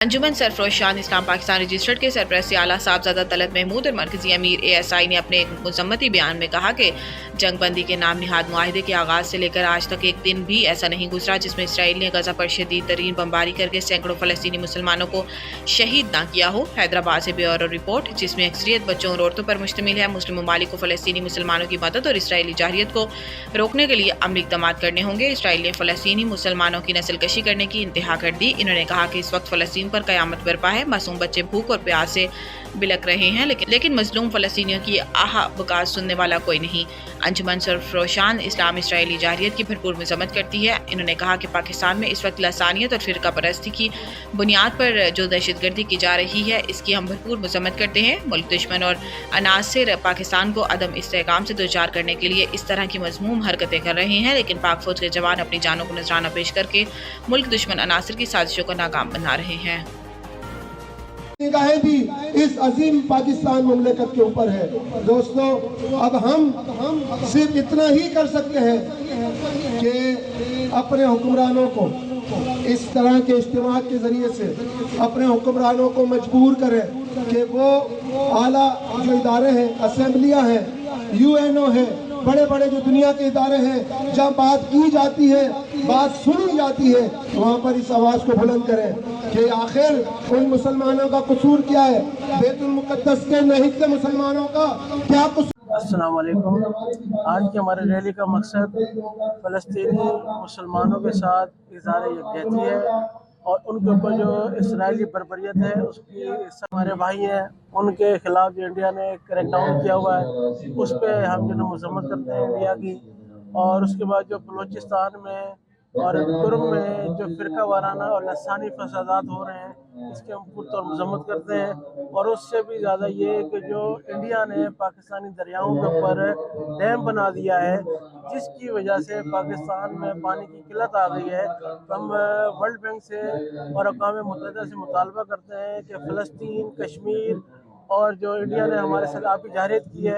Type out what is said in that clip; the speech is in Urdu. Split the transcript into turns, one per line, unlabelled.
انجمن سرفروش شان اسلام پاکستان رجسٹرڈ کے سرپرست اعلیٰ صاحبزادہ طلعت محمود اور مرکزی امیر ASI نے اپنے ایک مذمتی بیان میں کہا کہ جنگ بندی کے نام نہاد معاہدے کے آغاز سے لے کر آج تک ایک دن بھی ایسا نہیں گزرا جس میں اسرائیل نے غزہ پر شدید ترین بمباری کر کے سینکڑوں فلسطینی مسلمانوں کو شہید نہ کیا ہو۔ حیدرآباد سے بیورو رپورٹ، جس میں اکثریت بچوں اور عورتوں پر مشتمل ہے۔ مسلم ممالک کو فلسطینی مسلمانوں کی مدد اور اسرائیلی جارحیت کو روکنے کے لیے عملی اقدامات کرنے ہوں گے۔ اسرائیل نے فلسطینی مسلمانوں کی نسل کشی کرنے کی انتہا کر دی۔ انہوں نے کہا کہ اس وقت فلسطین پر قیامت برپا ہے، معصوم بچے بھوک اور پیاس سے بلک رہے ہیں، لیکن مظلوم فلسطینیوں کی آہ بکا سننے والا کوئی نہیں۔ انجمن سرفروشان اسلام اسرائیلی جارحیت کی بھرپور مذمت کرتی ہے۔ انہوں نے کہا کہ پاکستان میں اس وقت لسانیت اور فرقہ پرستی کی بنیاد پر جو دہشت گردی کی جا رہی ہے، اس کی ہم بھرپور مذمت کرتے ہیں۔ ملک دشمن اور عناصر پاکستان کو عدم استحکام سے دوچار کرنے کے لیے اس طرح کی مذموم حرکتیں کر رہے ہیں، لیکن پاک فوج کے جوان اپنی جانوں کو نذرانہ پیش کر کے ملک دشمن عناصر کی سازشوں کو ناکام بنا رہے ہیں۔
نگاہیں بھی اس عظیم پاکستان مملکت کے اوپر ہے۔ دوستو، اب ہم صرف اتنا ہی کر سکتے ہیں کہ اپنے حکمرانوں کو اس طرح کے اجتماع کے ذریعے سے اپنے حکمرانوں کو مجبور کریں کہ وہ اعلیٰ جو ادارے ہیں، اسمبلیاں ہیں، UNO ہے، بڑے بڑے جو دنیا کے ادارے ہیں، جہاں بات کی جاتی ہے، بات سنی جاتی ہے، وہاں پر اس آواز کو بلند کریں کہ آخر ان مسلمانوں کا قصور کیا ہے، بیت المقدس کے نہض مسلمانوں کا کیا قصور۔
السلام علیکم۔ آج کی ہمارے ریلی کا مقصد فلسطینی مسلمانوں کے ساتھ اظہار یکجہتی ہے اور ان کے اوپر جو اسرائیلی بربریت ہے اس کی ہمارے بھائی ہیں ان کے خلاف جو انڈیا نے کریک ڈاؤن کیا ہوا ہے اس پہ ہم جو مذمت کرتے ہیں انڈیا کی، اور اس کے بعد جو بلوچستان میں اور کرم میں جو فرقہ وارانہ اور لسانی فسادات ہو رہے ہیں اس کے ہم پرطور مذمت کرتے ہیں، اور اس سے بھی زیادہ یہ کہ جو انڈیا نے پاکستانی دریاؤں کے اوپر ڈیم بنا دیا ہے جس کی وجہ سے پاکستان میں پانی کی قلت آ گئی ہے۔ ہم ورلڈ بینک سے اور اقوام متحدہ سے مطالبہ کرتے ہیں کہ فلسطین، کشمیر اور جو انڈیا نے ہمارے ساتھ آبی جارحیت کی ہے